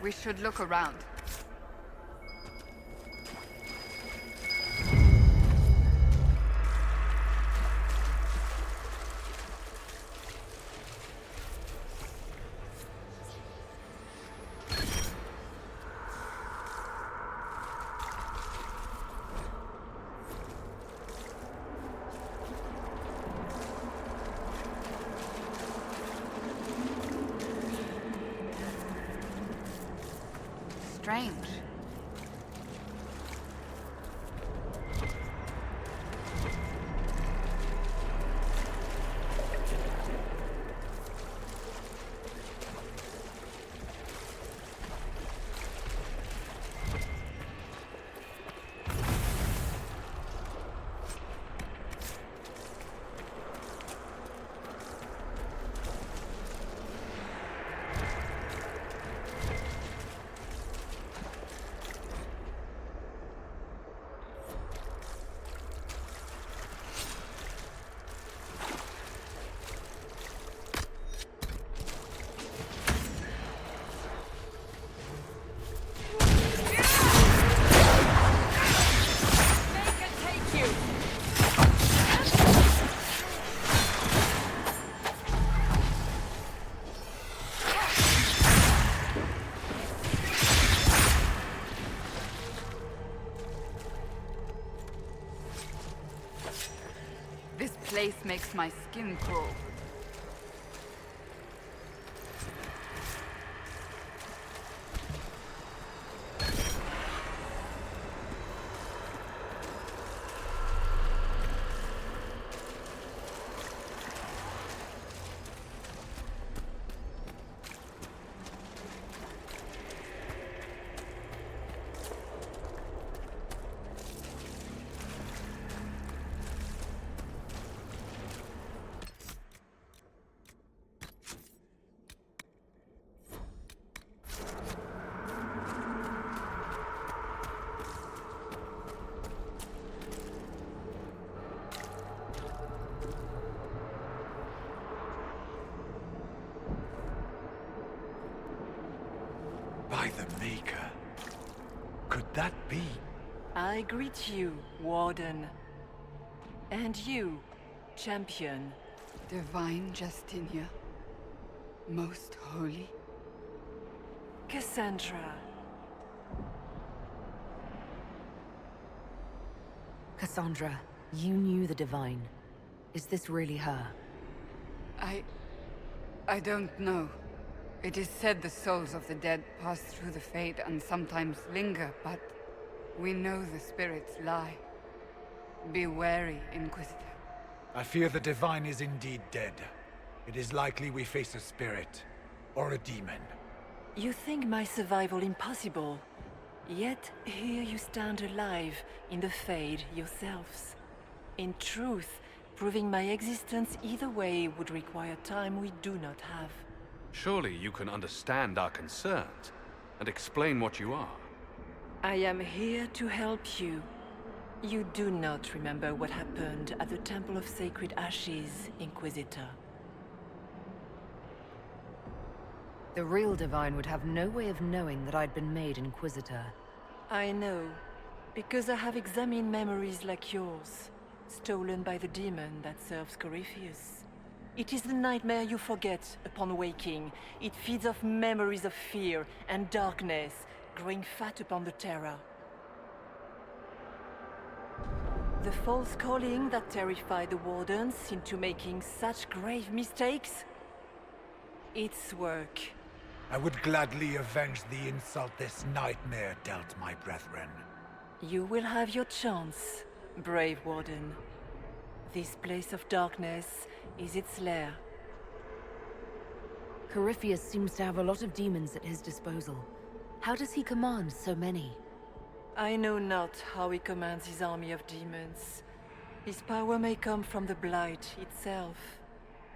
We should look around. Strange. This place makes my skin crawl. By the Maker. Could that be? I greet you, Warden. And you, Champion. Divine Justinia. Most holy. Cassandra. Cassandra, you knew the Divine. Is this really her? I don't know. It is said the souls of the dead pass through the Fade and sometimes linger, but we know the spirits lie. Be wary, Inquisitor. I fear the Divine is indeed dead. It is likely we face a spirit, or a demon. You think my survival impossible, yet here you stand alive in the Fade yourselves. In truth, proving my existence either way would require time we do not have. Surely you can understand our concerns and explain what you are. I am here to help you. You do not remember what happened at the Temple of Sacred Ashes, Inquisitor. The real Divine would have no way of knowing that I'd been made Inquisitor. I know, because I have examined memories like yours, stolen by the demon that serves Corypheus. It is the nightmare you forget upon waking. It feeds off memories of fear and darkness, growing fat upon the terror. The false calling that terrified the Wardens into making such grave mistakes? Its work. I would gladly avenge the insult this nightmare dealt my brethren. You will have your chance, brave Warden. This place of darkness is its lair. Corypheus seems to have a lot of demons at his disposal. How does he command so many? I know not how he commands his army of demons. His power may come from the Blight itself,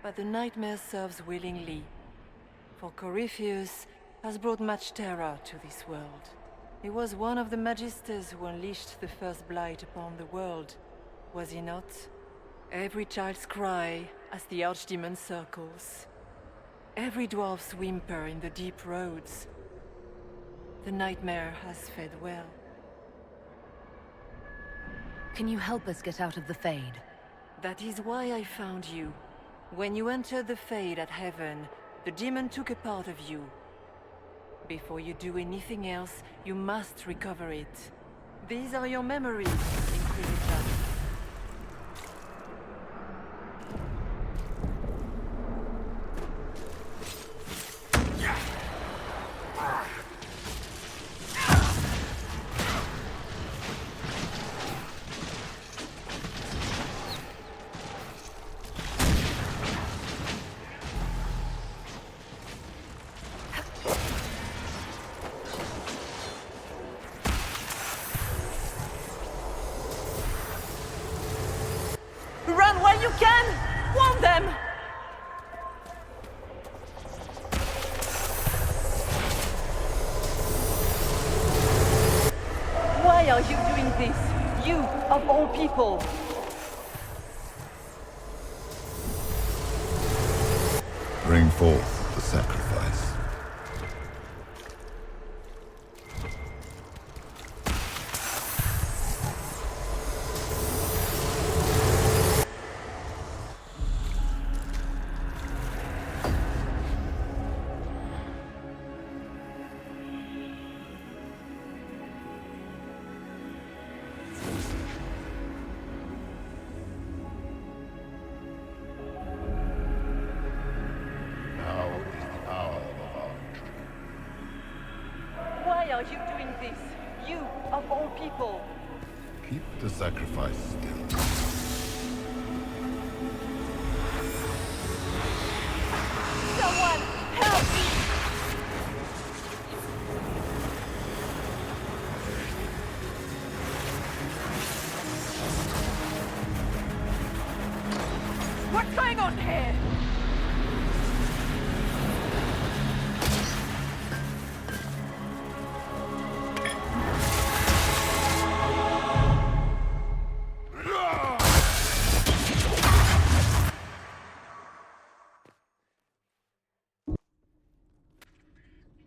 but the nightmare serves willingly. For Corypheus has brought much terror to this world. He was one of the Magisters who unleashed the first Blight upon the world, was he not? Every child's cry as the Archdemon circles. Every dwarf's whimper in the deep roads. The nightmare has fed well. Can you help us get out of the Fade? That is why I found you. When you entered the Fade at Heaven, the demon took a part of you. Before you do anything else, you must recover it. These are your memories, Inquisition. Run while you can! Warn them! Why are you doing this? You, of all people! Bring forth the sacrifice. Why are you doing this? You, of all people! Keep the sacrifice still. Someone, help! What's going on here?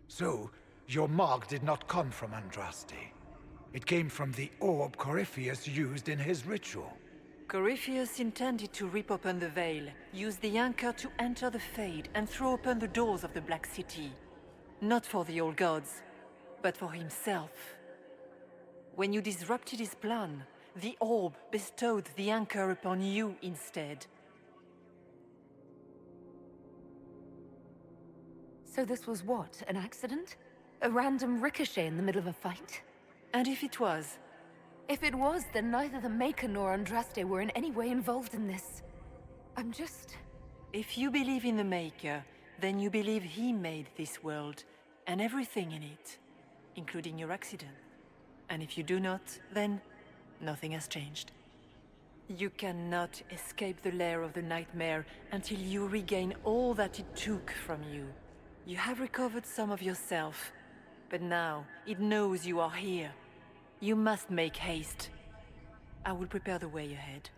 So, your mark did not come from Andraste. It came from the orb Corypheus used in his ritual. Corypheus intended to rip open the veil, use the anchor to enter the Fade, and throw open the doors of the Black City. Not for the old gods, but for himself. When you disrupted his plan, the orb bestowed the anchor upon you instead. So this was what, an accident? A random ricochet in the middle of a fight? And if it was? If it was, then neither the Maker nor Andraste were in any way involved in this. I'm just... If you believe in the Maker, then you believe he made this world, and everything in it, including your accident. And if you do not, then nothing has changed. You cannot escape the lair of the nightmare until you regain all that it took from you. You have recovered some of yourself, but now it knows you are here. You must make haste. I will prepare the way ahead.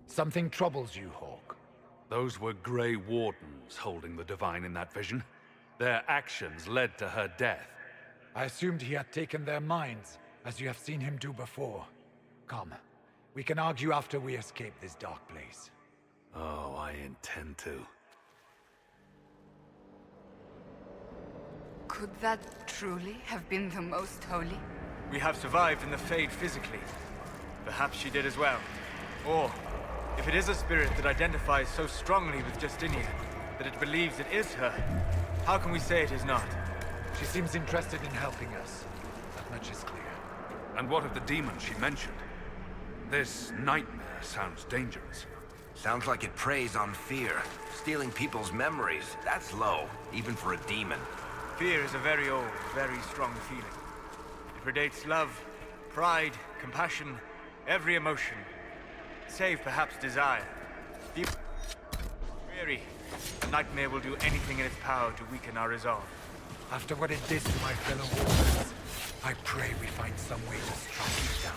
Something troubles you, Hawk. Those were Grey Wardens holding the Divine in that vision. Their actions led to her death. I assumed he had taken their minds, as you have seen him do before. Come, we can argue after we escape this dark place. Oh, I intend to. Could that truly have been the Most Holy? We have survived in the Fade physically. Perhaps she did as well. Or, if it is a spirit that identifies so strongly with Justinia, that it believes it is her, how can we say it is not? She seems interested in helping us. That much is clear. And what of the demon she mentioned? This nightmare sounds dangerous. Sounds like it preys on fear. Stealing people's memories. That's low, even for a demon. Fear is a very old, very strong feeling. It predates love, pride, compassion, every emotion. Save perhaps desire. Deep weary, the nightmare will do anything in its power to weaken our resolve. After what it did to my fellow warriors, I pray we find some way to strike it down.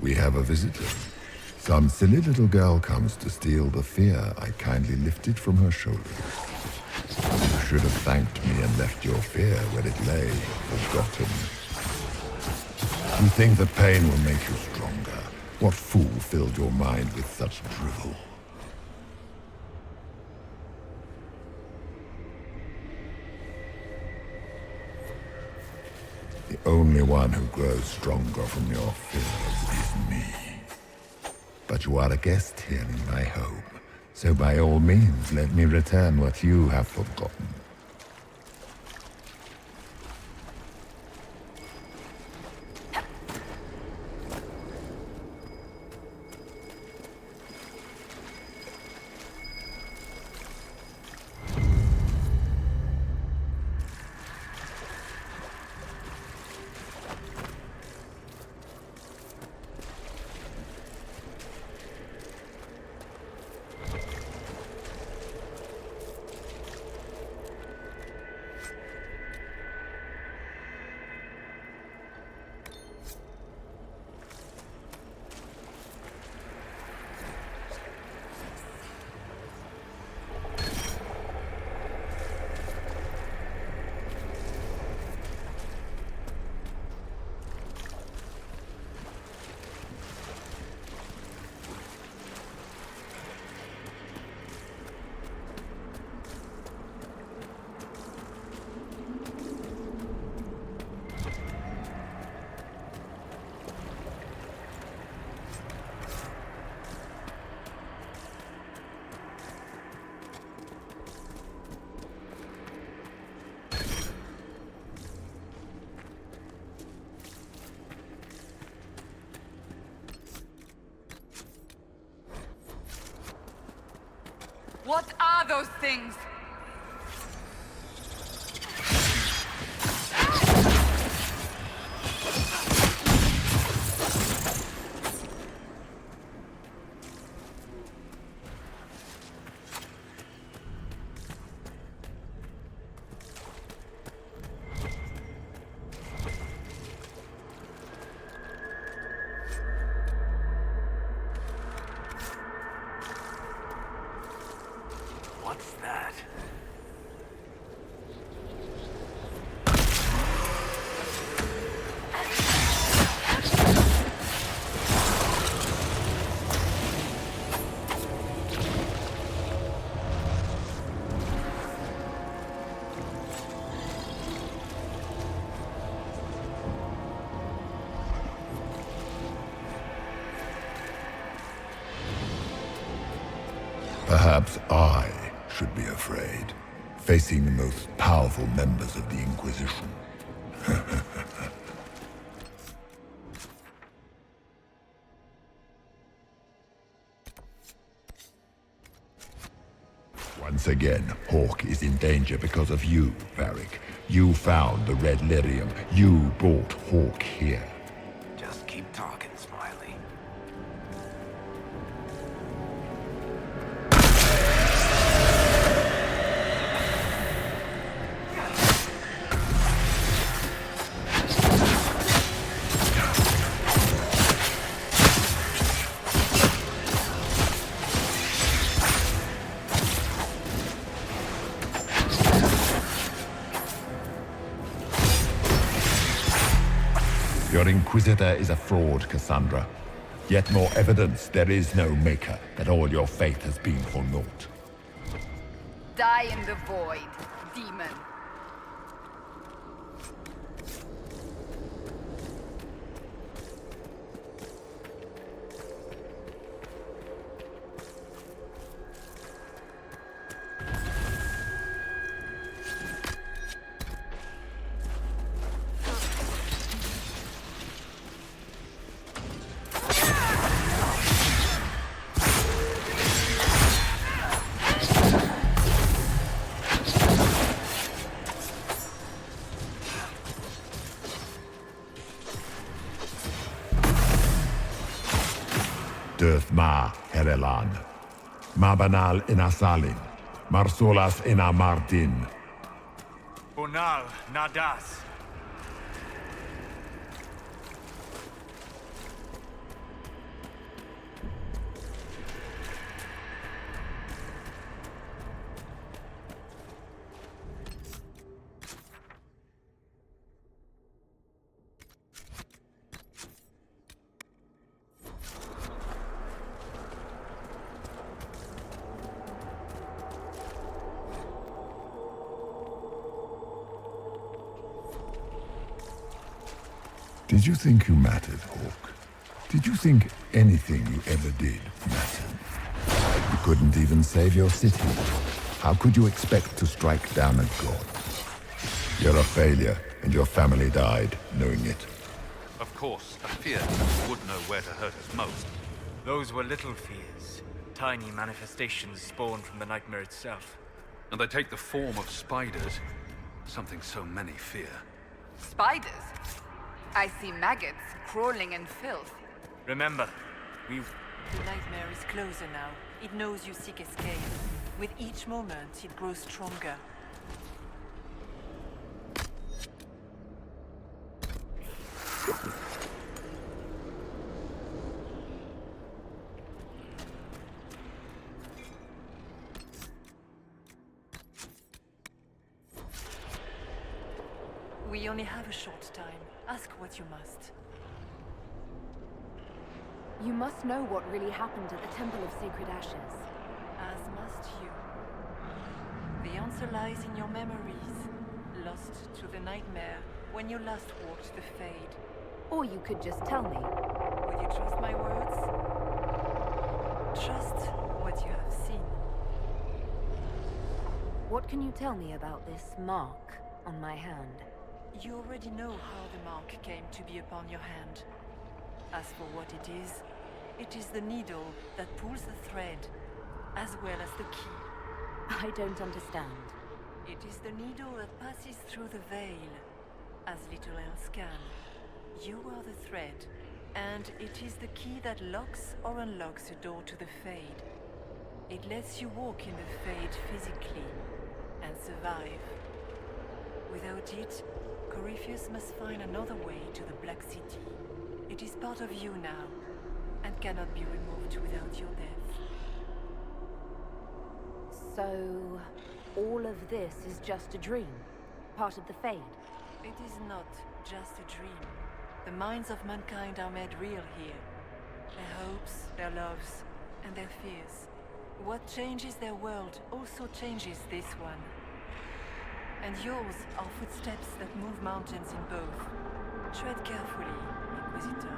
We have a visitor. Some silly little girl comes to steal the fear I kindly lifted from her shoulders. You should have thanked me and left your fear where it lay, forgotten. You think the pain will make you stronger? What fool filled your mind with such drivel? The only one who grows stronger from your fears is me. But you are a guest here in my home, so by all means let me return what you have forgotten. What are those things? What's that? Perhaps I should be afraid, facing the most powerful members of the Inquisition. Once again, Hawk is in danger because of you, Varric. You found the Red Lyrium. You brought Hawk here. Just keep talking, Smiley. Your Inquisitor is a fraud, Cassandra. Yet more evidence there is no Maker, that all your faith has been for naught. Die in the void, demon. Döth ma Herelan. Mabanal inasalin. Marsolas ina Martin. Bonal Nadas. Did you think you mattered, Hawk? Did you think anything you ever did mattered? You couldn't even save your city. How could you expect to strike down a god? You're a failure, and your family died knowing it. Of course, a fear would know where to hurt us most. Those were little fears. Tiny manifestations spawned from the nightmare itself. And they take the form of spiders. Something so many fear. Spiders? I see maggots crawling in filth. Remember, The nightmare is closer now. It knows you seek escape. With each moment, it grows stronger. We only have a short time. Ask what you must. You must know what really happened at the Temple of Sacred Ashes. As must you. The answer lies in your memories. Lost to the nightmare when you last walked the Fade. Or you could just tell me. Would you trust my words? Trust what you have seen. What can you tell me about this mark on my hand? You already know how the mark came to be upon your hand. As for what it is the needle that pulls the thread, as well as the key. I don't understand. It is the needle that passes through the veil, as little else can. You are the thread, and it is the key that locks or unlocks the door to the Fade. It lets you walk in the Fade physically, and survive. Without it, Corypheus must find another way to the Black City. It is part of you now, and cannot be removed without your death. So, all of this is just a dream? Part of the Fade? It is not just a dream. The minds of mankind are made real here. Their hopes, their loves, and their fears. What changes their world also changes this one. And yours are footsteps that move mountains in both. Tread carefully, Inquisitor.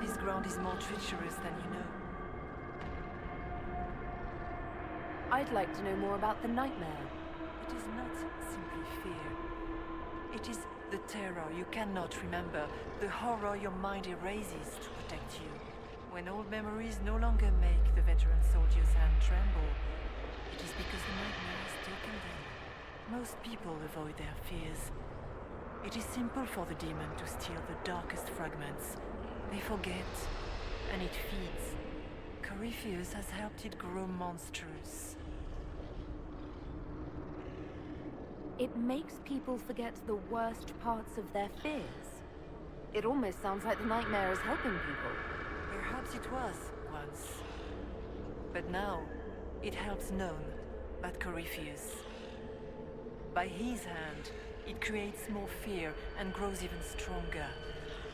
This ground is more treacherous than you know. I'd like to know more about the nightmare. It is not simply fear. It is the terror you cannot remember, the horror your mind erases to protect you. When old memories no longer make the veteran soldier's hand tremble, it is because the nightmare has taken them. Most people avoid their fears. It is simple for the demon to steal the darkest fragments. They forget, and it feeds. Corypheus has helped it grow monstrous. It makes people forget the worst parts of their fears. It almost sounds like the nightmare is helping people. Perhaps it was, once. But now, it helps none but Corypheus. By his hand, it creates more fear and grows even stronger.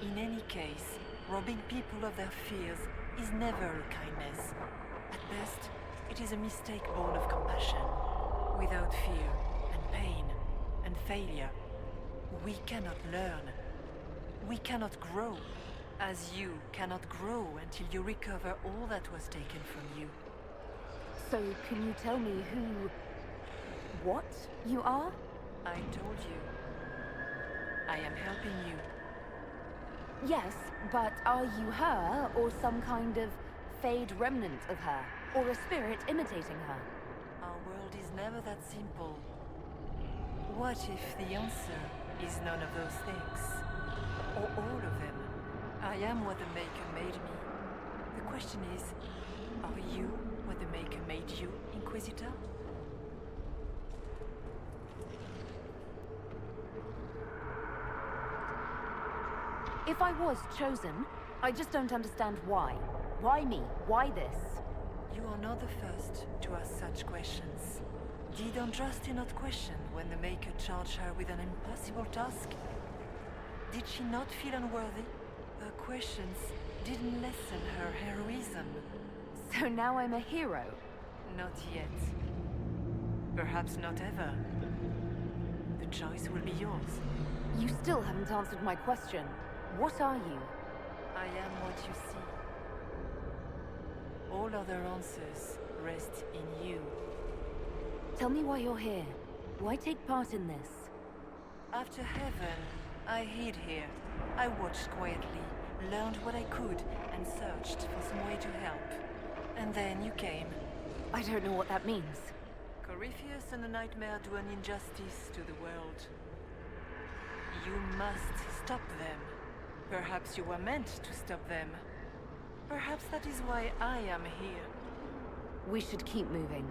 In any case, robbing people of their fears is never a kindness. At best, it is a mistake born of compassion. Without fear and pain and failure, we cannot learn. We cannot grow, as you cannot grow until you recover all that was taken from you. So, can you tell me what you are? I told you. I am helping you. Yes, but are you her, or some kind of Fade remnant of her? Or a spirit imitating her? Our world is never that simple. What if the answer is none of those things? Or all of them? I am what the Maker made me. The question is, are you what the Maker made you, Inquisitor? If I was chosen, I just don't understand why. Why me? Why this? You are not the first to ask such questions. Did Andraste not question when the Maker charged her with an impossible task? Did she not feel unworthy? Her questions didn't lessen her heroism. So now I'm a hero? Not yet. Perhaps not ever. The choice will be yours. You still haven't answered my question. What are you? I am what you see. All other answers rest in you. Tell me why you're here. Why take part in this? After heaven, I hid here. I watched quietly, learned what I could, and searched for some way to help. And then you came. I don't know what that means. Corypheus and the Nightmare do an injustice to the world. You must stop them. Perhaps you were meant to stop them. Perhaps that is why I am here. We should keep moving.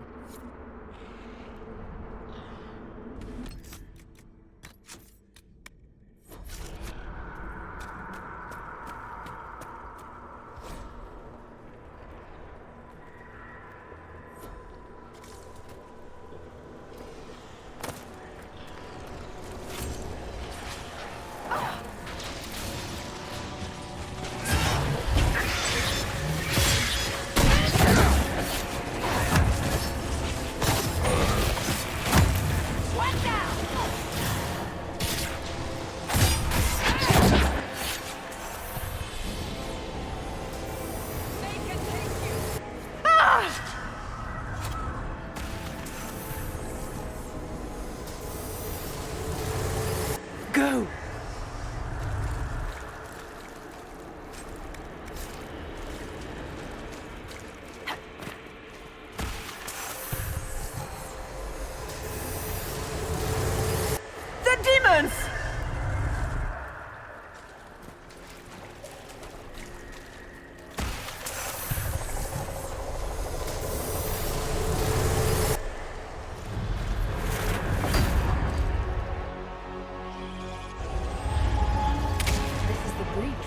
Go! The demons!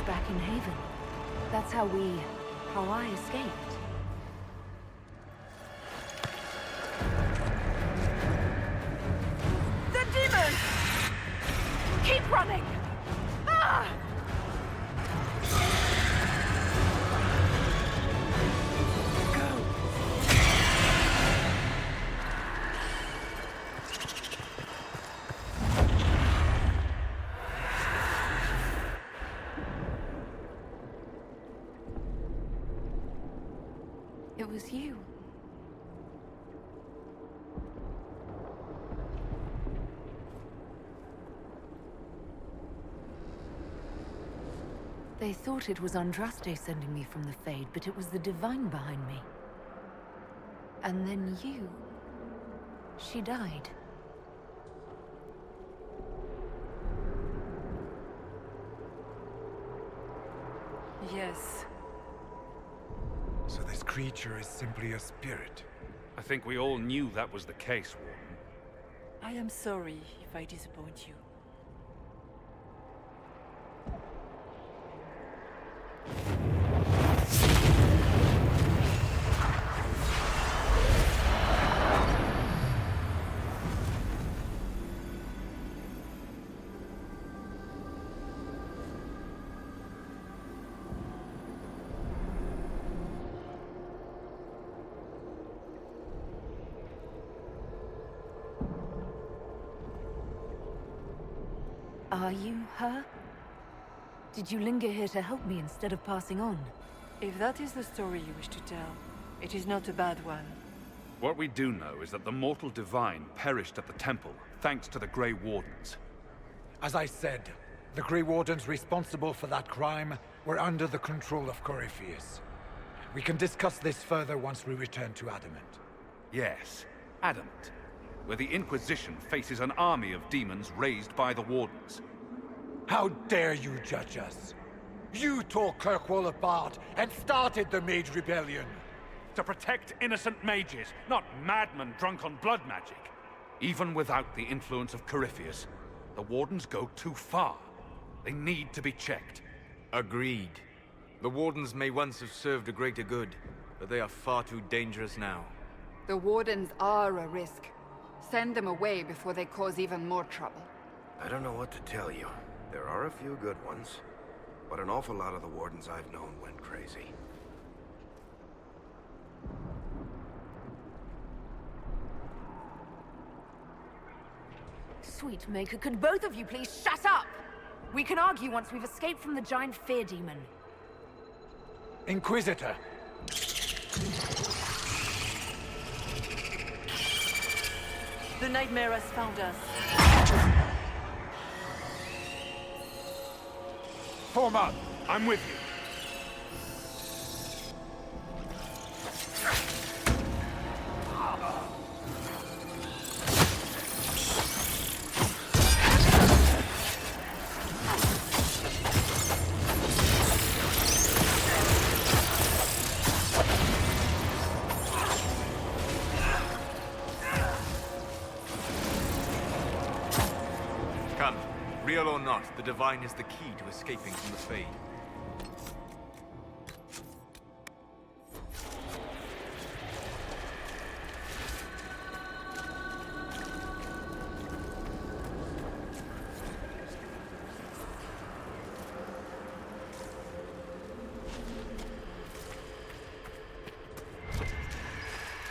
Back in Haven. That's how I escaped. The demons! Keep running! Ah! It was you. They thought it was Andraste sending me from the Fade, but it was the Divine behind me. And then you... She died. Yes. So this creature is simply a spirit. I think we all knew that was the case, Warden. I am sorry if I disappoint you. Are you her? Did you linger here to help me instead of passing on? If that is the story you wish to tell, it is not a bad one. What we do know is that the mortal divine perished at the temple, thanks to the Grey Wardens. As I said, the Grey Wardens responsible for that crime were under the control of Corypheus. We can discuss this further once we return to Adamant. Yes, Adamant, where the Inquisition faces an army of demons raised by the Wardens. How dare you judge us? You tore Kirkwall apart and started the Mage Rebellion! To protect innocent mages, not madmen drunk on blood magic. Even without the influence of Corypheus, the Wardens go too far. They need to be checked. Agreed. The Wardens may once have served a greater good, but they are far too dangerous now. The Wardens are a risk. Send them away before they cause even more trouble. I don't know what to tell you. There are a few good ones, but an awful lot of the Wardens I've known went crazy. Sweet Maker, could both of you please shut up? We can argue once we've escaped from the giant fear demon. Inquisitor! The nightmare has found us. Form up! I'm with you. Come, real or not, the Divine is the key to escaping from the Fade.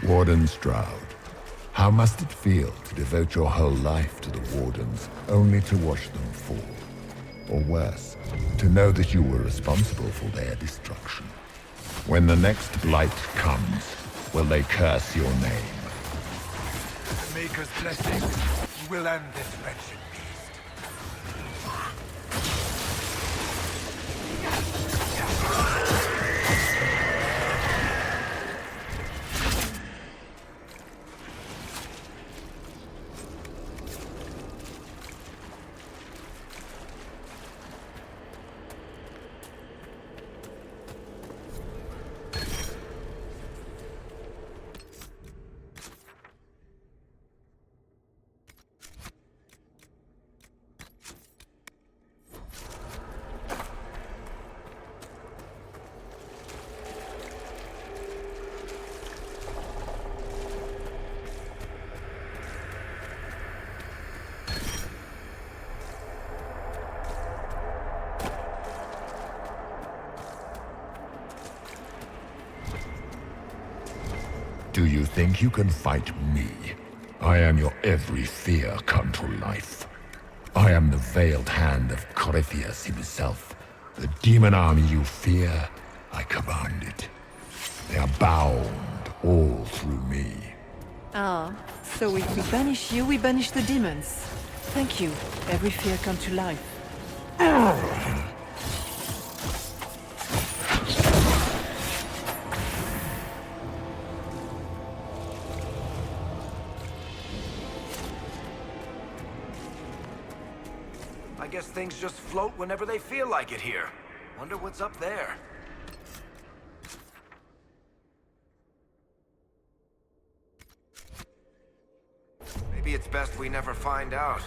Warden Stroud, how must it feel to devote your whole life to the Wardens, only to watch them fall? Or worse, to know that you were responsible for their destruction. When the next blight comes, will they curse your name? With Maker's blessing, we will end this wretched beast. Do you think you can fight me? I am your every fear come to life. I am the veiled hand of Corypheus himself. The demon army you fear, I command it. They are bound all through me. Ah, so if we banish you, we banish the demons. Thank you. Every fear come to life. I guess things just float whenever they feel like it here. Wonder what's up there. Maybe it's best we never find out.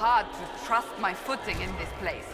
hard to trust my footing in this place.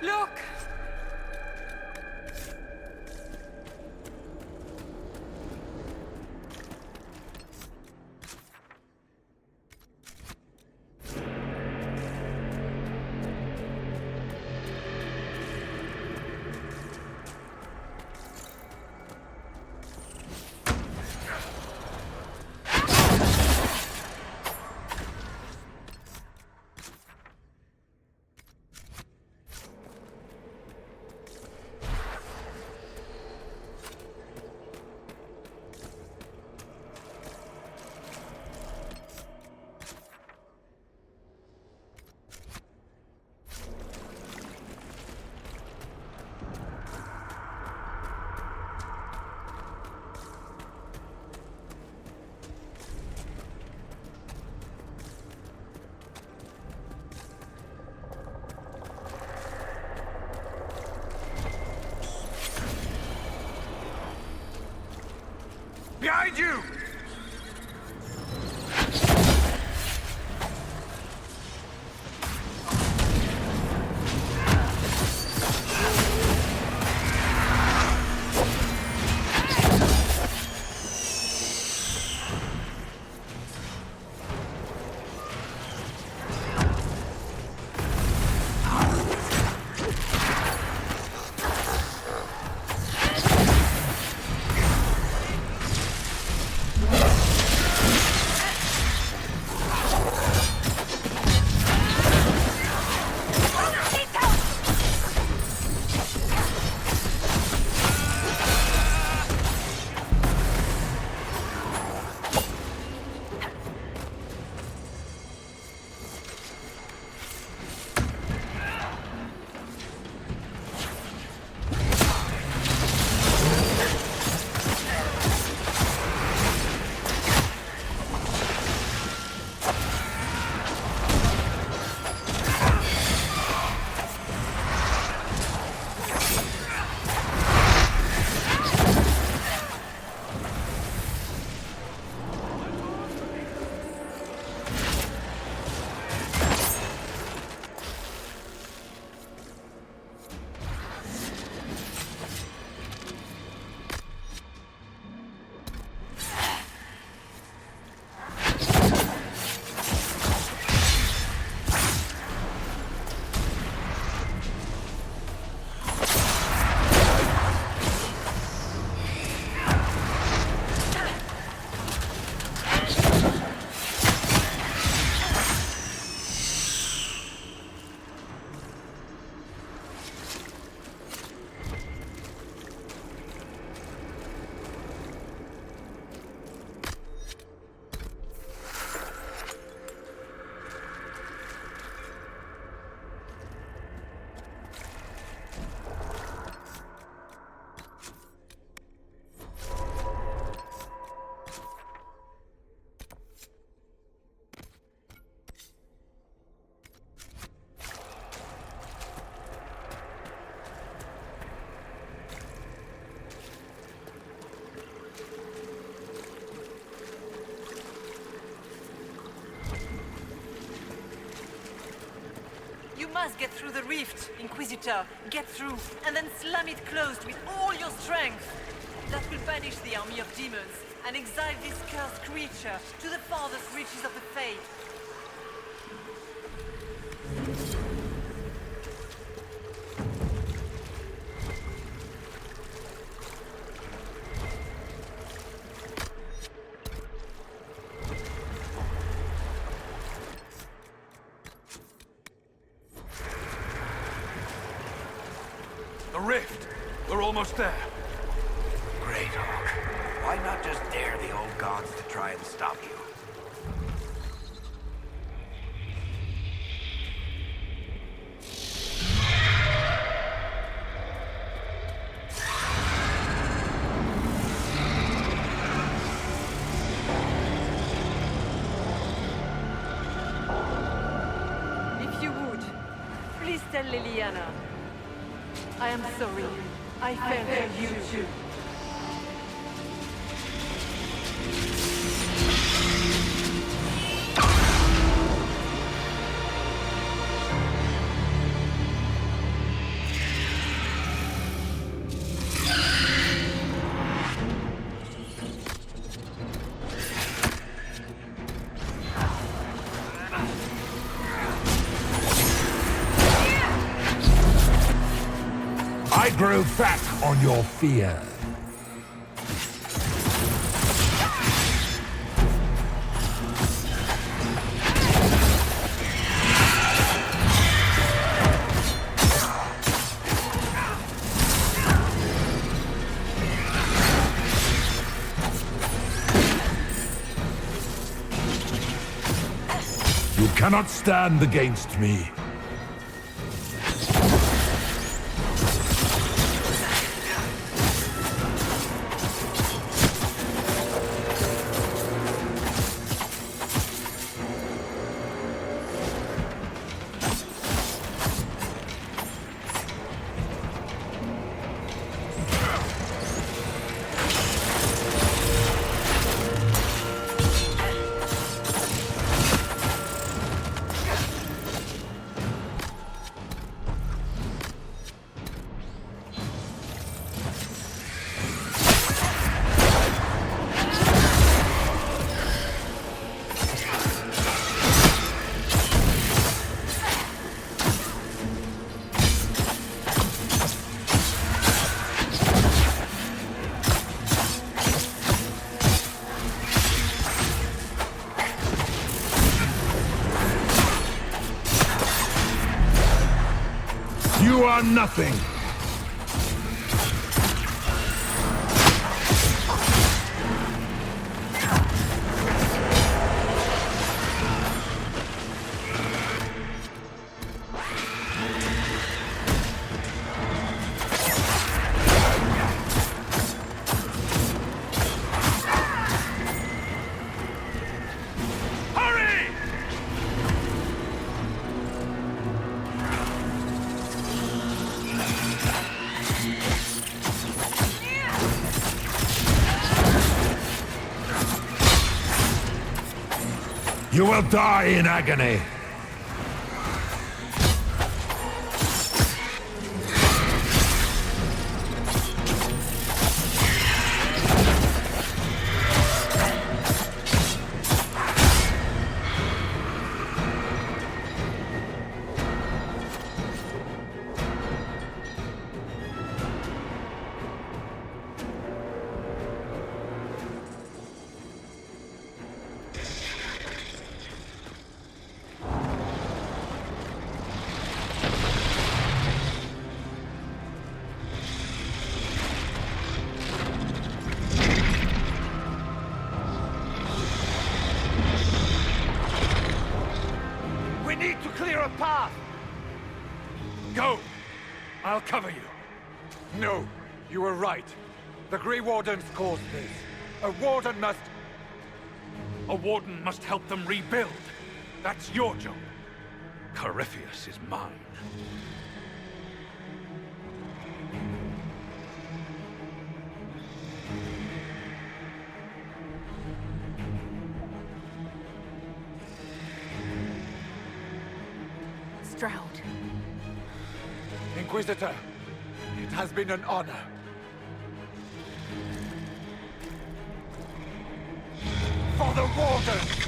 Look! Behind you! must get through the rift, Inquisitor. Get through, and then slam it closed with all your strength. That will banish the army of demons, and exile this cursed creature to the farthest reaches of the Fade. The rift! We're almost there. Great, Hawk. Why not just dare the old gods to try and stop you? If you would, please tell Liliana. I am sorry. I failed you too. I grow fat on your fear. You cannot stand against me. You are nothing. You will die in agony. path! Go! I'll cover you. No, you were right. The Grey Wardens caused this. A Warden must... A Warden must help them rebuild. That's your job. Corypheus is mine. Stroud. Inquisitor, it has been an honor. For the Warden!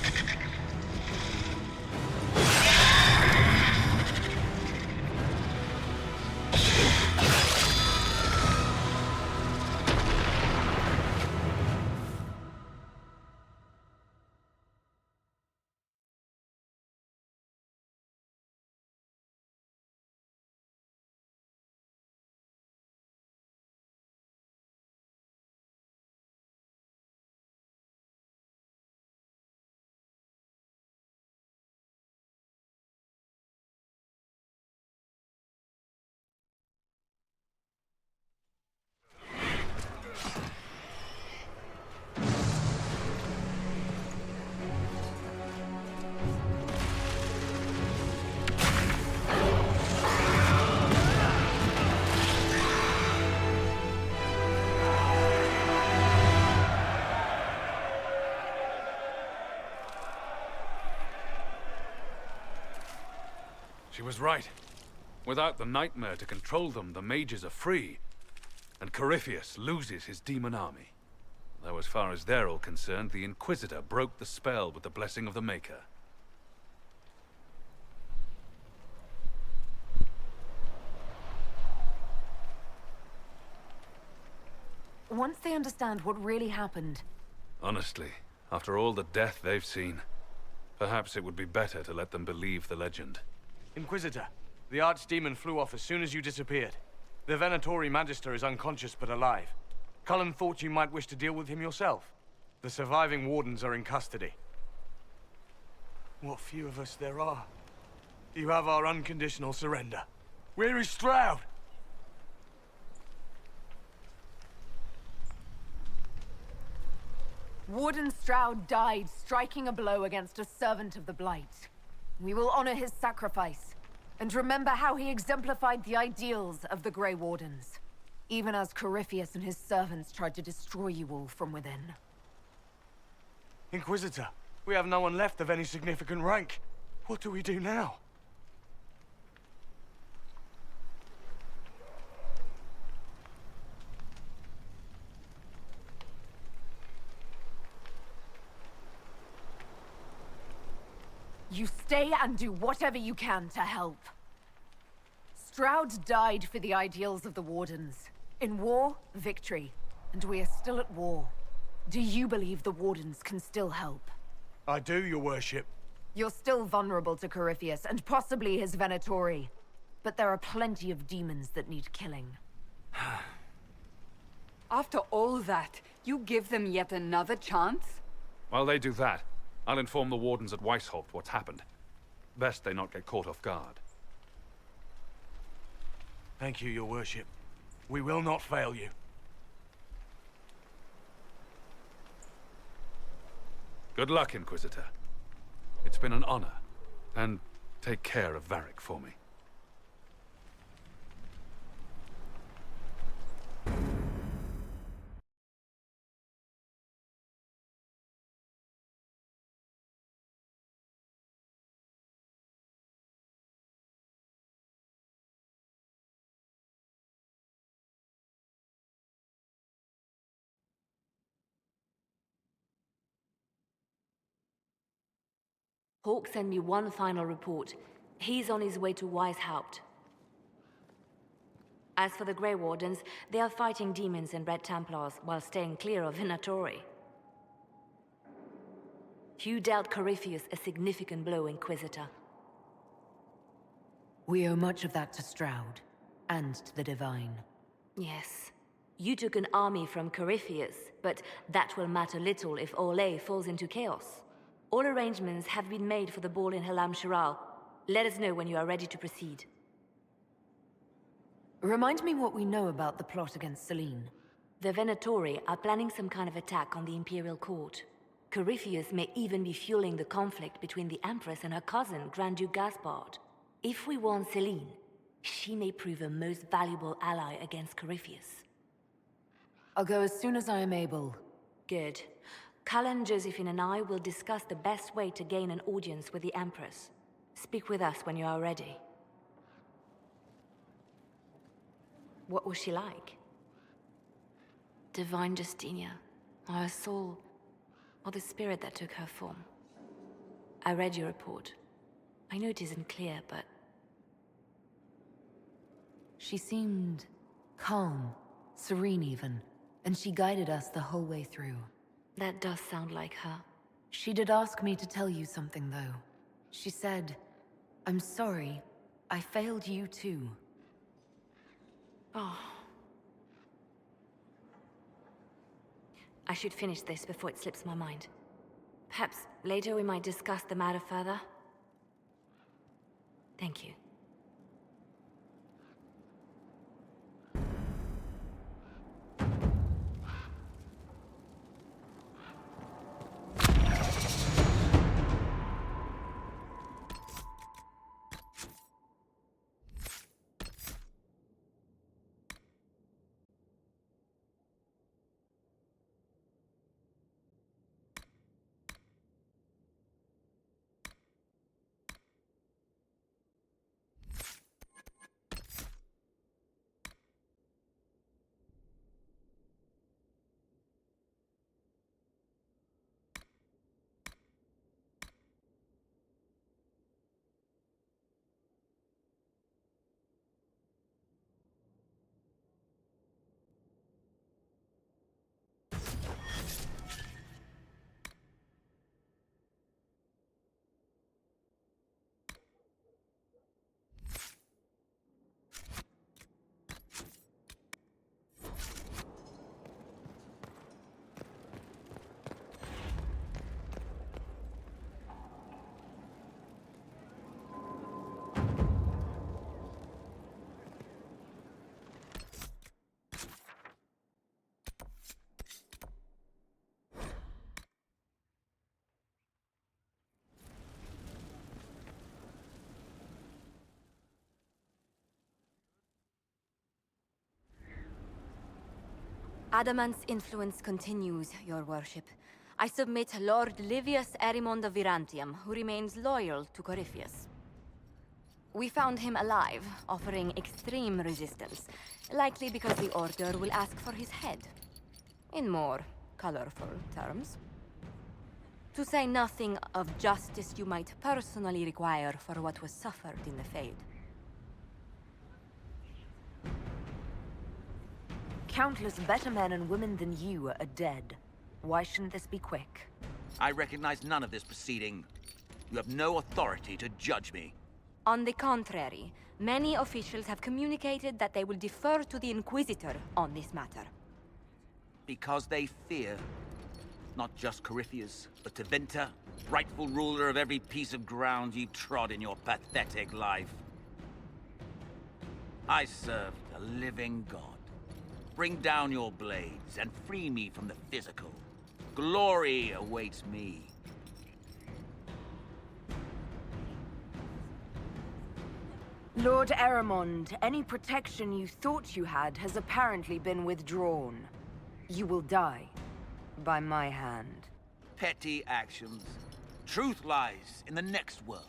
She was right. Without the nightmare to control them, the mages are free. And Corypheus loses his demon army. Though as far as they're all concerned, the Inquisitor broke the spell with the blessing of the Maker. Once they understand what really happened, Honestly, after all the death they've seen, perhaps it would be better to let them believe the legend. Inquisitor, the Archdemon flew off as soon as you disappeared. The Venatori Magister is unconscious but alive. Cullen thought you might wish to deal with him yourself. The surviving Wardens are in custody. What few of us there are. You have our unconditional surrender. Where is Stroud? Warden Stroud died striking a blow against a servant of the Blight. We will honor his sacrifice, and remember how he exemplified the ideals of the Grey Wardens, even as Corypheus and his servants tried to destroy you all from within. Inquisitor, we have no one left of any significant rank. What do we do now? You stay and do whatever you can to help. Stroud died for the ideals of the Wardens. In war, victory. And we are still at war. Do you believe the Wardens can still help? I do, your worship. You're still vulnerable to Corypheus, and possibly his Venatori. But there are plenty of demons that need killing. After all that, you give them yet another chance? While they do that, I'll inform the Wardens at Weishaupt what's happened. Best they not get caught off guard. Thank you, your worship. We will not fail you. Good luck, Inquisitor. It's been an honor. And take care of Varric for me. Hawk sent me one final report. He's on his way to Weishaupt. As for the Grey Wardens, they are fighting demons and Red Templars while staying clear of Venatori. You dealt Corypheus a significant blow, Inquisitor. We owe much of that to Stroud, and to the Divine. Yes. You took an army from Corypheus, but that will matter little if Orlais falls into chaos. All arrangements have been made for the ball in Halam Shiral. Let us know when you are ready to proceed. Remind me what we know about the plot against Selene. The Venatori are planning some kind of attack on the Imperial Court. Corypheus may even be fueling the conflict between the Empress and her cousin, Grand Duke Gaspard. If we warn Selene, she may prove a most valuable ally against Corypheus. I'll go as soon as I am able. Good. Cullen, Josephine and I will discuss the best way to gain an audience with the Empress. Speak with us when you are ready. What was she like? Divine Justinia, or her soul, or the spirit that took her form? I read your report. I know it isn't clear, but... She seemed calm, serene even, and she guided us the whole way through. That does sound like her. She did ask me to tell you something, though. She said, "I'm sorry, I failed you too." Oh. I should finish this before it slips my mind. Perhaps later we might discuss the matter further. Thank you. Adamant's influence continues, your worship. I submit Lord Livius Erimond of Virantium, who remains loyal to Corypheus. We found him alive, offering extreme resistance, likely because the Order will ask for his head. In more colorful terms. To say nothing of justice you might personally require for what was suffered in the Fade. Countless better men and women than you are dead. Why shouldn't this be quick? I recognize none of this proceeding. You have no authority to judge me. On the contrary, many officials have communicated that they will defer to the Inquisitor on this matter. Because they fear. Not just Corypheus, but Tevinter, rightful ruler of every piece of ground you trod in your pathetic life. I serve the living God. Bring down your blades and free me from the physical. Glory awaits me. Lord Erimond, any protection you thought you had has apparently been withdrawn. You will die. By my hand. Petty actions. Truth lies in the next world.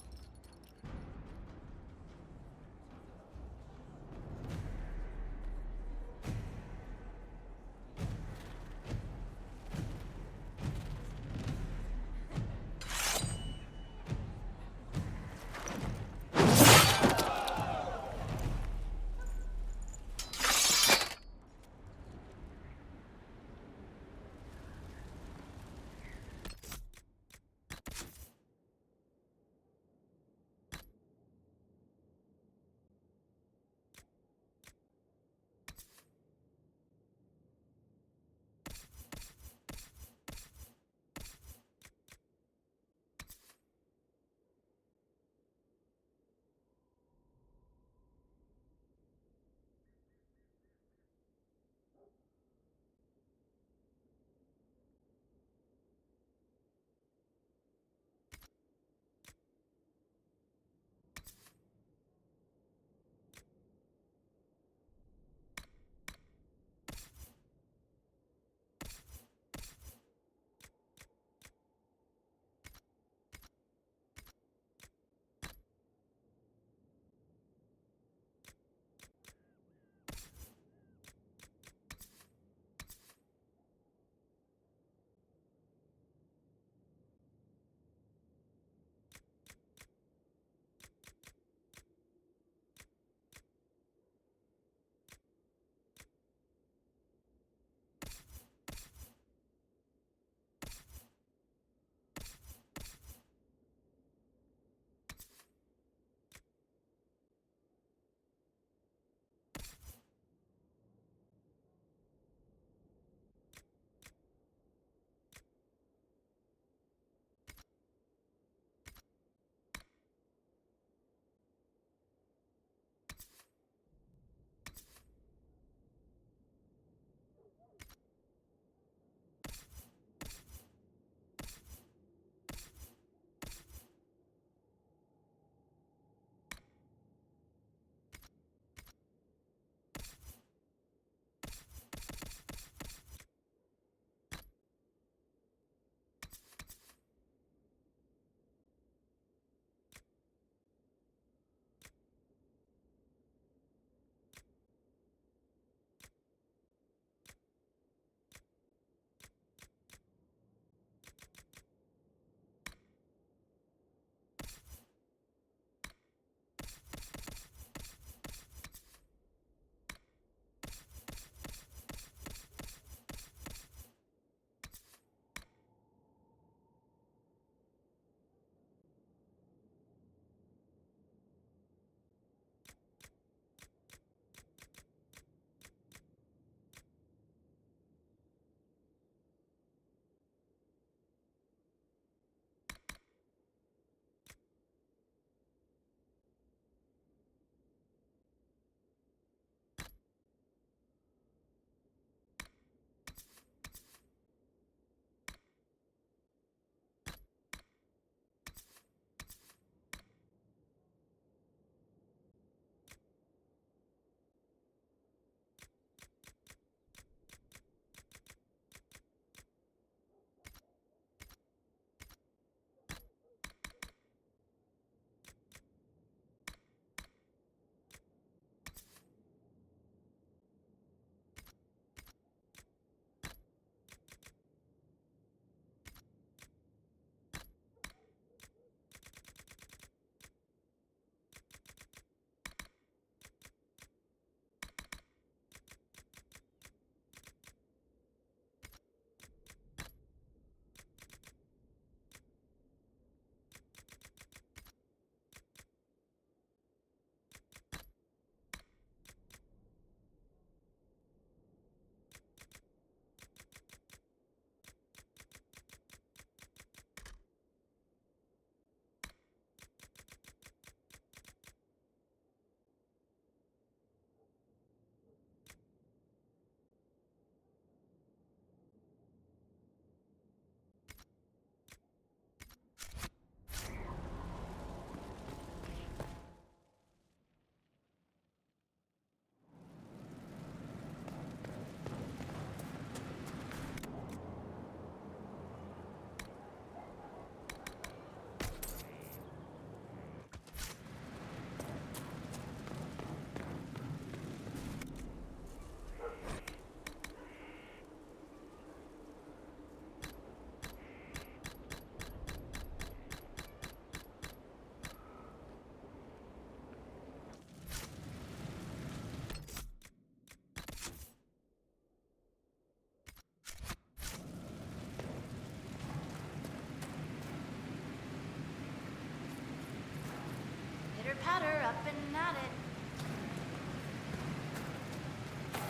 Pitter-patter, up and at it.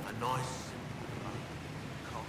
A nice cock.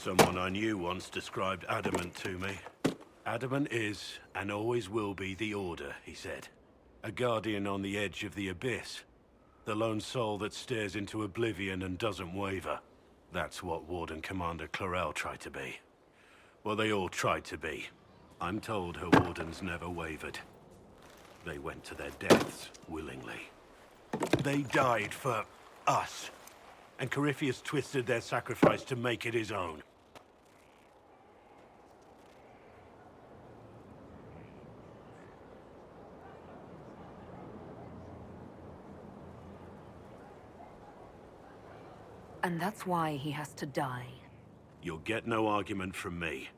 Someone I knew once described Adamant to me. Adamant is, and always will be, the Order, he said. A guardian on the edge of the abyss. The lone soul that stares into oblivion and doesn't waver. That's what Warden Commander Clarel tried to be. Well, they all tried to be. I'm told her wardens never wavered. They went to their deaths willingly. They died for us. And Corypheus twisted their sacrifice to make it his own. And that's why he has to die. You'll get no argument from me.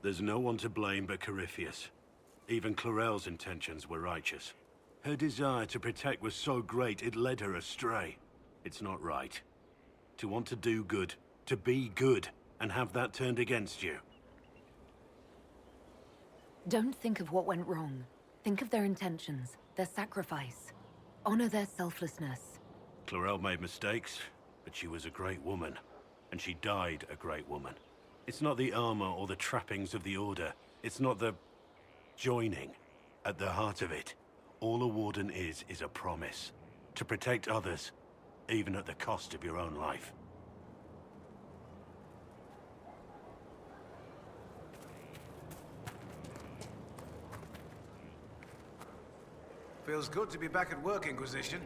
There's no one to blame but Corypheus. Even Clarel's intentions were righteous. Her desire to protect was so great it led her astray. It's not right. To want to do good, to be good, and have that turned against you. Don't think of what went wrong. Think of their intentions, their sacrifice. Honor their selflessness. Clarel made mistakes, but she was a great woman. And she died a great woman. It's not the armor or the trappings of the Order. It's not the joining. At the heart of it, all a warden is a promise. To protect others, even at the cost of your own life. Feels good to be back at work, Inquisition.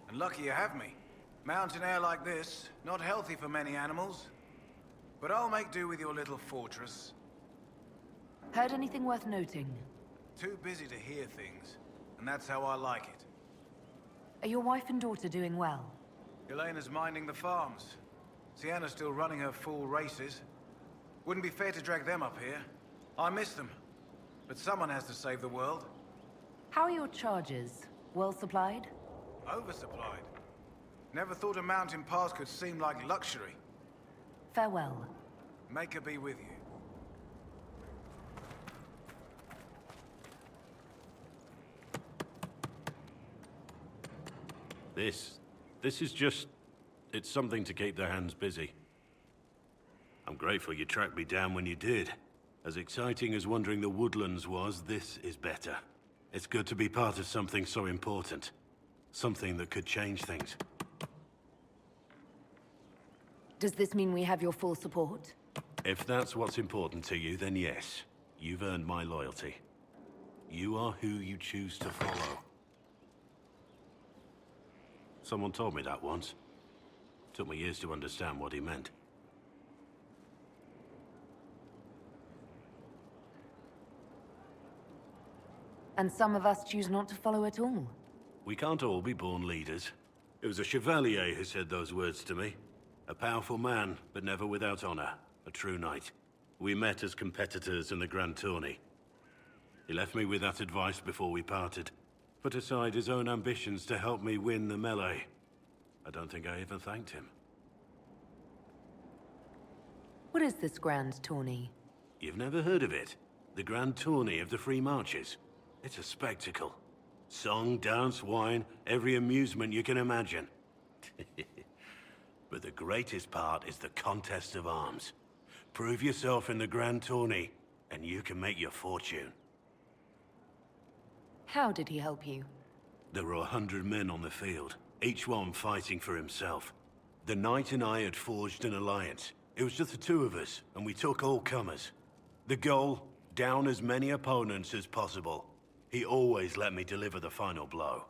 And lucky you have me. Mountain air like this, not healthy for many animals. But I'll make do with your little fortress. Heard anything worth noting? Too busy to hear things, and that's how I like it. Are your wife and daughter doing well? Elena's minding the farms. Sienna's still running her full races. Wouldn't be fair to drag them up here. I miss them. But someone has to save the world. How are your charges? Well supplied? Oversupplied. Never thought a mountain pass could seem like luxury. Farewell. Make her be with you. This is just... it's something to keep their hands busy. I'm grateful you tracked me down when you did. As exciting as wandering the woodlands was, this is better. It's good to be part of something so important. Something that could change things. Does this mean we have your full support? If that's what's important to you, then yes. You've earned my loyalty. You are who you choose to follow. Someone told me that once. Took me years to understand what he meant. And some of us choose not to follow at all. We can't all be born leaders. It was a chevalier who said those words to me. A powerful man, but never without honor. A true knight. We met as competitors in the Grand Tourney. He left me with that advice before we parted. Put aside his own ambitions to help me win the melee. I don't think I even thanked him. What is this Grand Tourney? You've never heard of it? The Grand Tourney of the Free Marches. It's a spectacle. Song, dance, wine, every amusement you can imagine. But the greatest part is the contest of arms. Prove yourself in the Grand Tourney, and you can make your fortune. How did he help you? There were 100 men on the field, each one fighting for himself. The knight and I had forged an alliance. It was just the two of us, and we took all comers. The goal, down as many opponents as possible. He always let me deliver the final blow.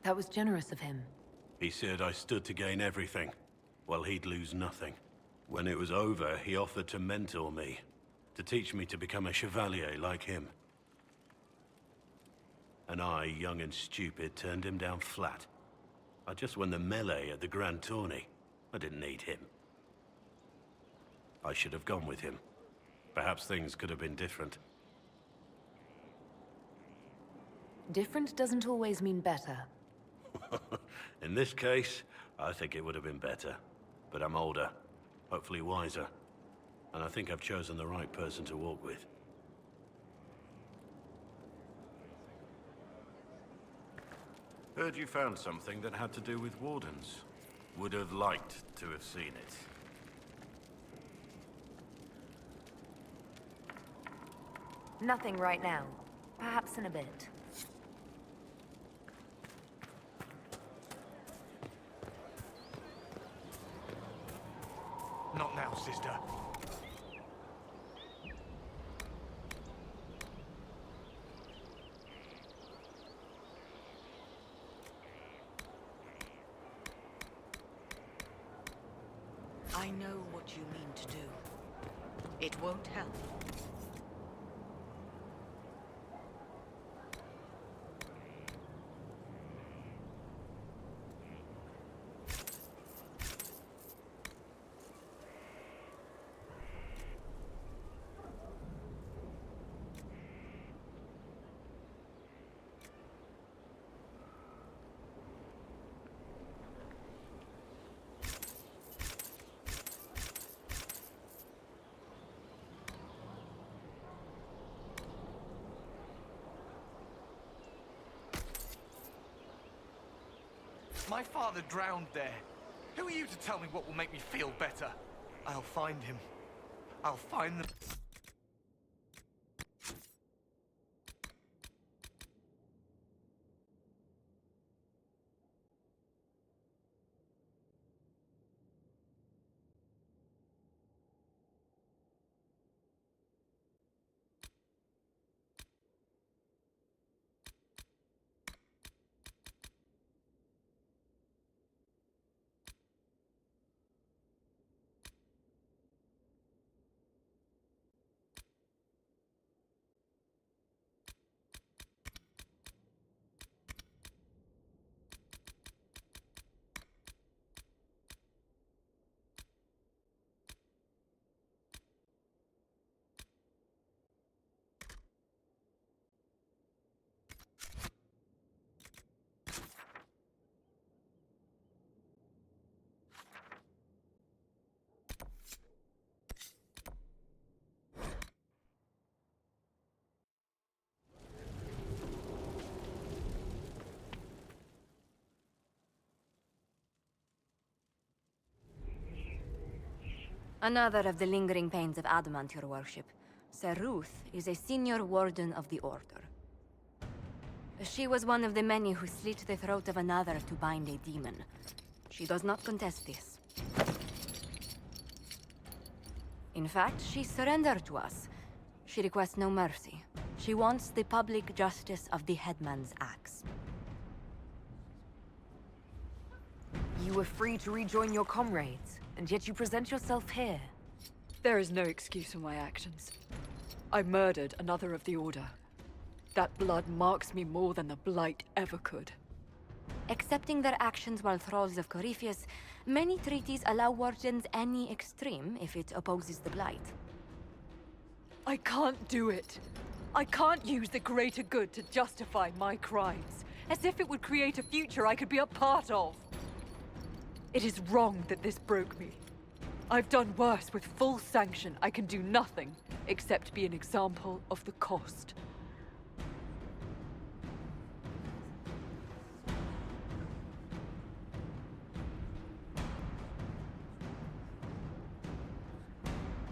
That was generous of him. He said I stood to gain everything, while he'd lose nothing. When it was over, he offered to mentor me, to teach me to become a chevalier like him. And I, young and stupid, turned him down flat. I just won the melee at the Grand Tourney. I didn't need him. I should have gone with him. Perhaps things could have been different. Different doesn't always mean better. In this case, I think it would have been better. But I'm older, hopefully wiser. And I think I've chosen the right person to walk with. Heard you found something that had to do with wardens. Would have liked to have seen it. Nothing right now. Perhaps in a bit. Not now, sister. I know what you mean to do. It won't help. My father drowned there. Who are you to tell me what will make me feel better? I'll find him. I'll find them. Another of the lingering pains of adamant, your worship. Sir Ruth is a senior warden of the Order. She was one of the many who slit the throat of another to bind a demon. She does not contest this. In fact, she surrendered to us. She requests no mercy. She wants the public justice of the headman's axe. You were free to rejoin your comrades, and yet you present yourself here. There is no excuse for my actions. I murdered another of the Order. That blood marks me more than the Blight ever could. Accepting their actions while thralls of Corypheus, many treaties allow wardens any extreme if it opposes the Blight. I can't do it. I can't use the greater good to justify my crimes, as if it would create a future I could be a part of. It is wrong that this broke me. I've done worse with full sanction. I can do nothing except be an example of the cost.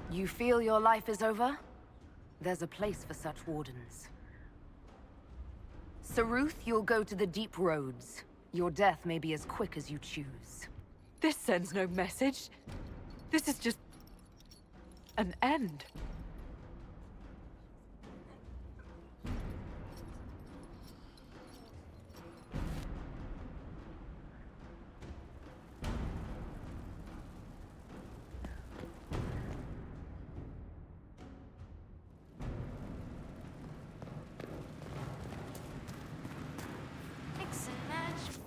You feel your life is over? There's a place for such wardens. Sir Ruth, you'll go to the deep roads. Your death may be as quick as you choose. This sends no message. This is just an end. Mix and match.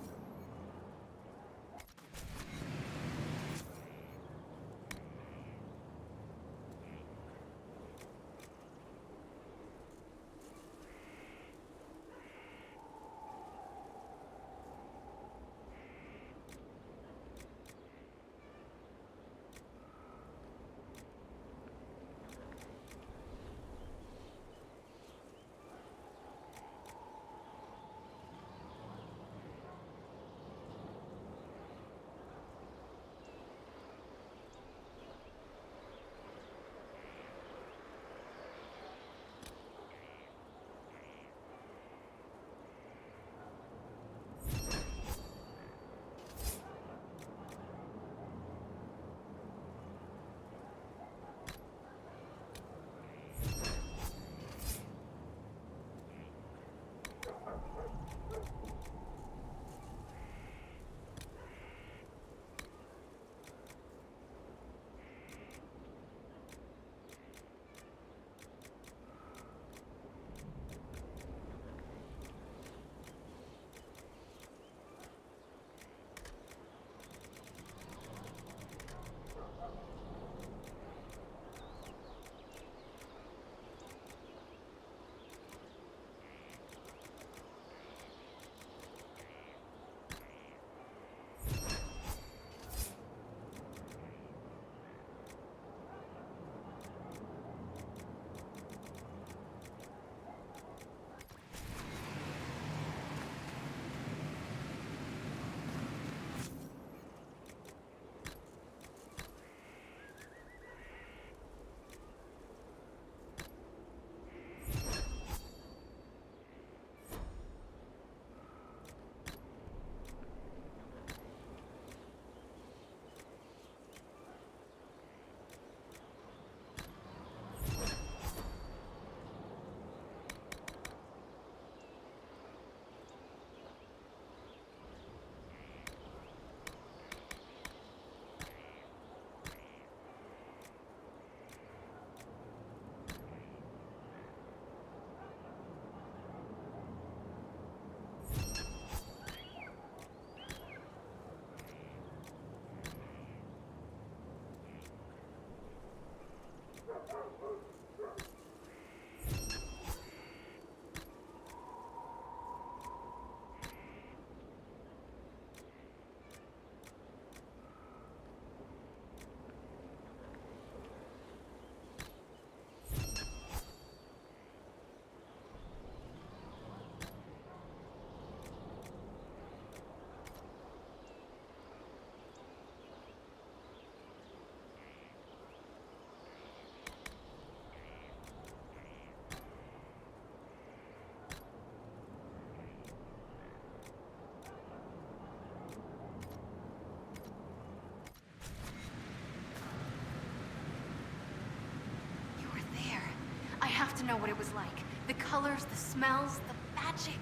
know what it was like. The colors, the smells, the magic.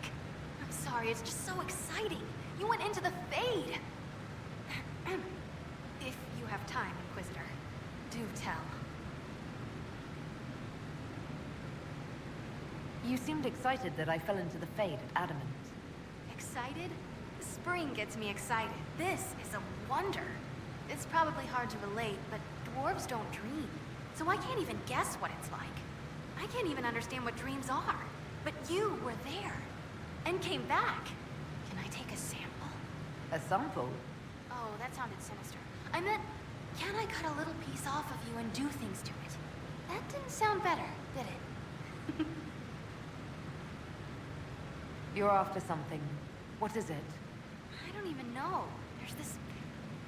I'm sorry, it's just so exciting. You went into the Fade. If you have time, Inquisitor, do tell. You seemed excited that I fell into the Fade at Adamant. Excited? The spring gets me excited. This is a wonder. It's probably hard to relate, but dwarves don't dream. So I can't even guess what it's like. I can't even understand what dreams are. But you were there. And came back. Can I take a sample? A sample? Oh, that sounded sinister. I meant, can I cut a little piece off of you and do things to it? That didn't sound better, did it? You're after something. What is it? I don't even know. There's this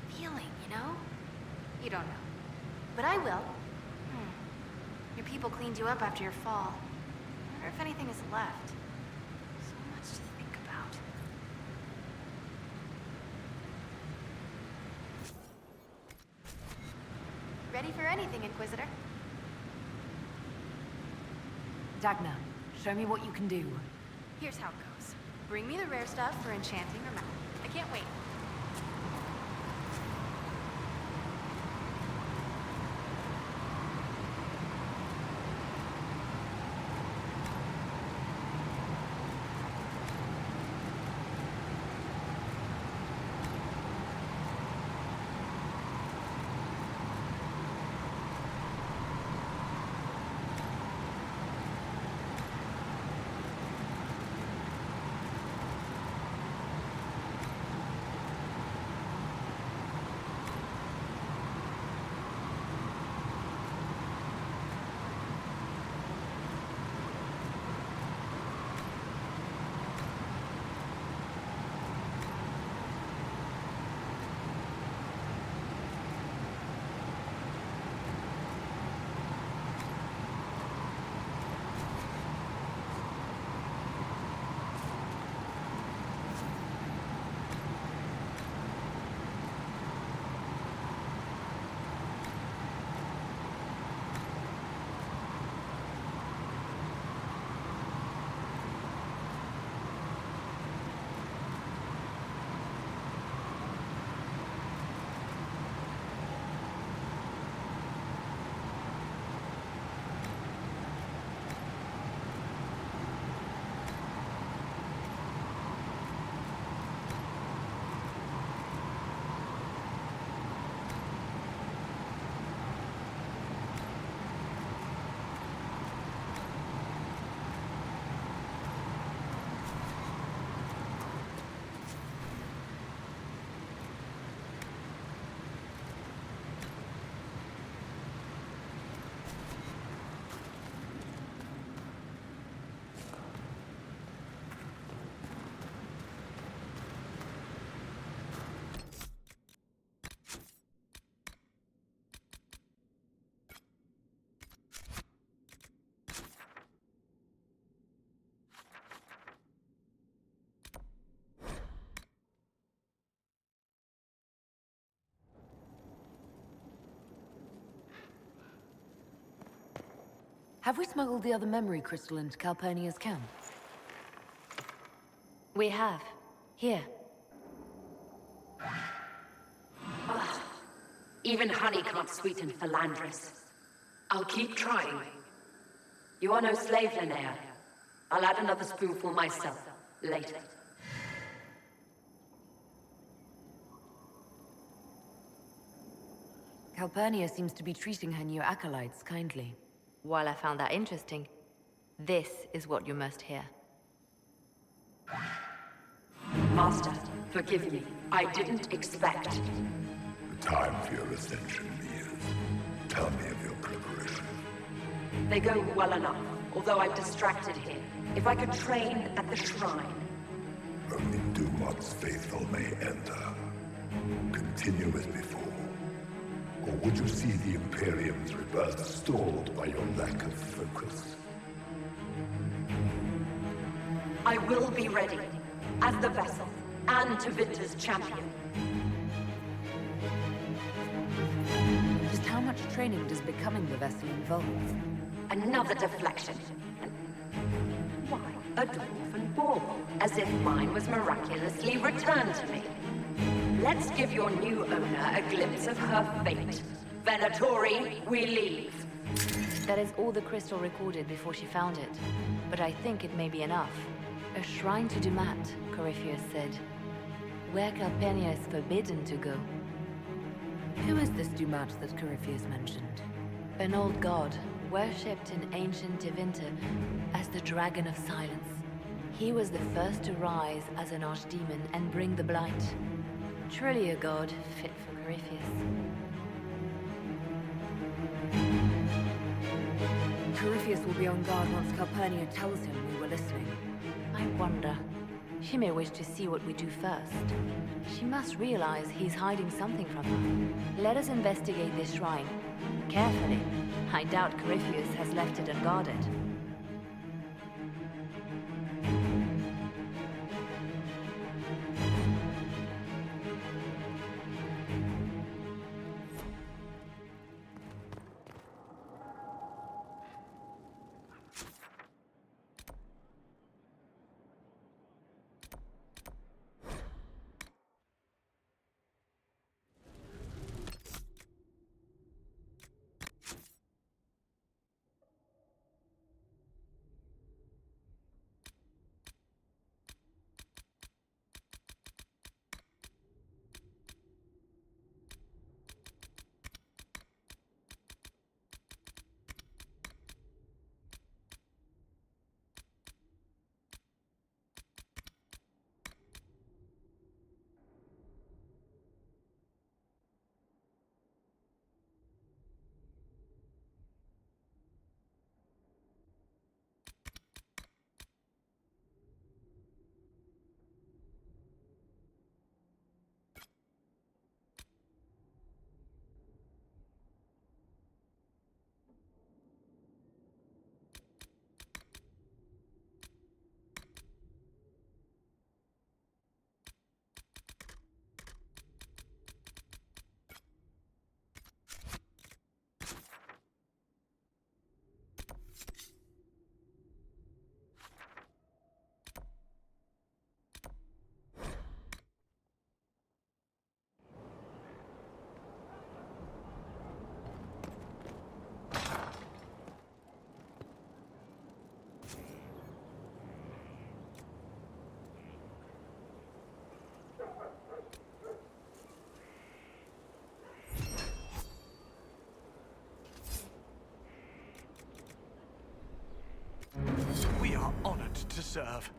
feeling, you know? You don't know. But I will. Your people cleaned you up after your fall. I wonder if anything is left. So much to think about. Ready for anything, Inquisitor? Dagna, show me what you can do. Here's how it goes. Bring me the rare stuff for enchanting or magic. I can't wait. Have we smuggled the other memory crystal into Calpurnia's camp? We have. Here. Ugh. Even honey can't sweeten Philandris. I'll keep trying. You are no slave, Linnea. I'll add another spoonful myself, later. Calpurnia seems to be treating her new acolytes kindly. While I found that interesting, this is what you must hear. Master, forgive me. I didn't expect. The time for your ascension nears. Tell me of your preparation. They go well enough, although I'm distracted here. If I could train at the shrine. Only Dumont's faithful may enter. Continue as before. Or would you see the Imperium's rebirth stalled by your lack of focus? I will be ready, as the vessel, and Tevinter's champion. Just how much training does becoming the vessel involve? Another deflection. a dwarven bauble, as if mine was miraculously returned to me. Let's give your new owner a glimpse of her fate. Venatori, we leave. That is all the crystal recorded before she found it. But I think it may be enough. A shrine to Dumat, Corypheus said. Where Calpurnia is forbidden to go. Who is this Dumat that Corypheus mentioned? An old god, worshipped in ancient Tevinter as the Dragon of Silence. He was the first to rise as an archdemon and bring the blight. Truly a god fit for Corypheus. Corypheus will be on guard once Calpurnia tells him we were listening. I wonder. She may wish to see what we do first. She must realize he's hiding something from her. Let us investigate this shrine. Carefully. I doubt Corypheus has left it unguarded. We are honored to serve.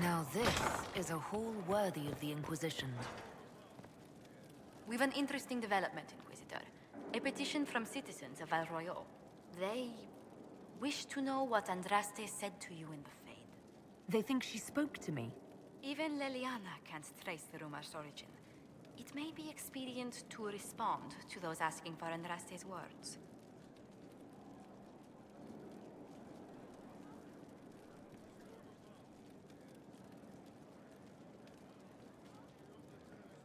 Now this is a hall worthy of the Inquisition. We've an interesting development, Inquisitor. A petition from citizens of Val Royal. They wish to know what Andraste said to you in the Fade. They think she spoke to me. Even Leliana can't trace the rumor's origin. It may be expedient to respond to those asking for Andraste's words.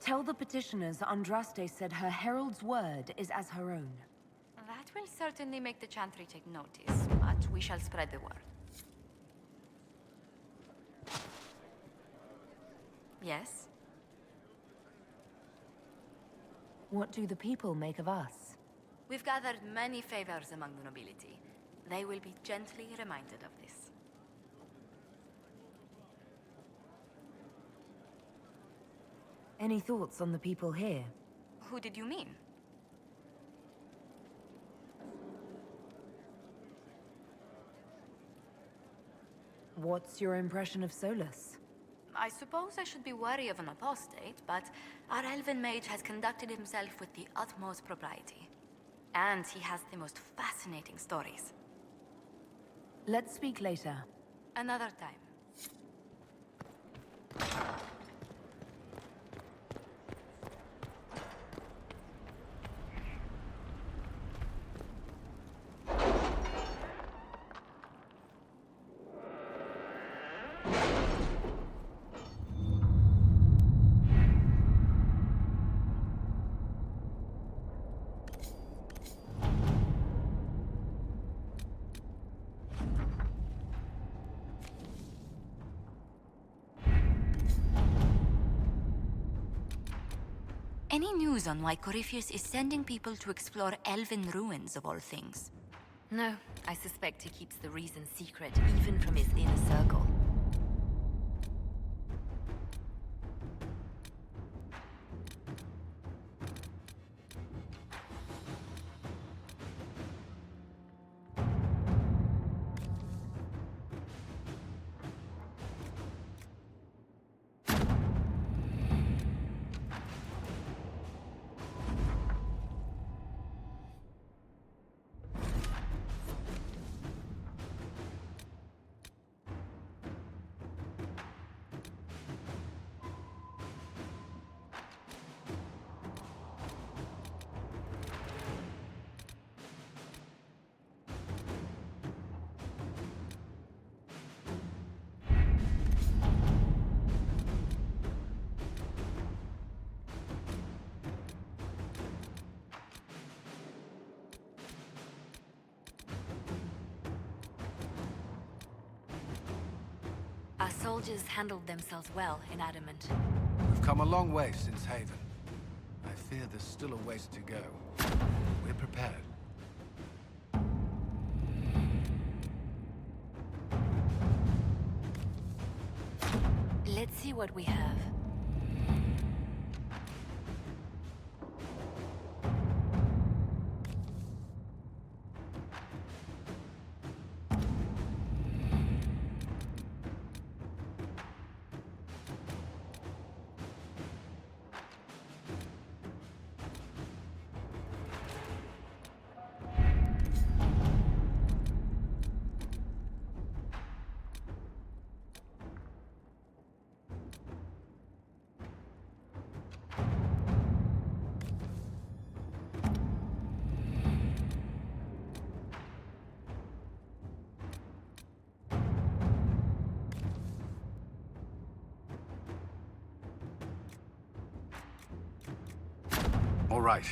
Tell the petitioners Andraste said her herald's word is as her own. That will certainly make the Chantry take notice, but we shall spread the word. Yes? What do the people make of us? We've gathered many favors among the nobility. They will be gently reminded of this. Any thoughts on the people here? Who did you mean? What's your impression of Solus? I suppose I should be wary of an apostate, but our elven mage has conducted himself with the utmost propriety. And he has the most fascinating stories. Let's speak later. Another time. Any news on why Corypheus is sending people to explore elven ruins of all things? No, I suspect he keeps the reason secret, even from his inner circle. Our soldiers handled themselves well in Adamant. We've come a long way since Haven. I fear there's still a ways to go. We're prepared. Let's see what we have. All right.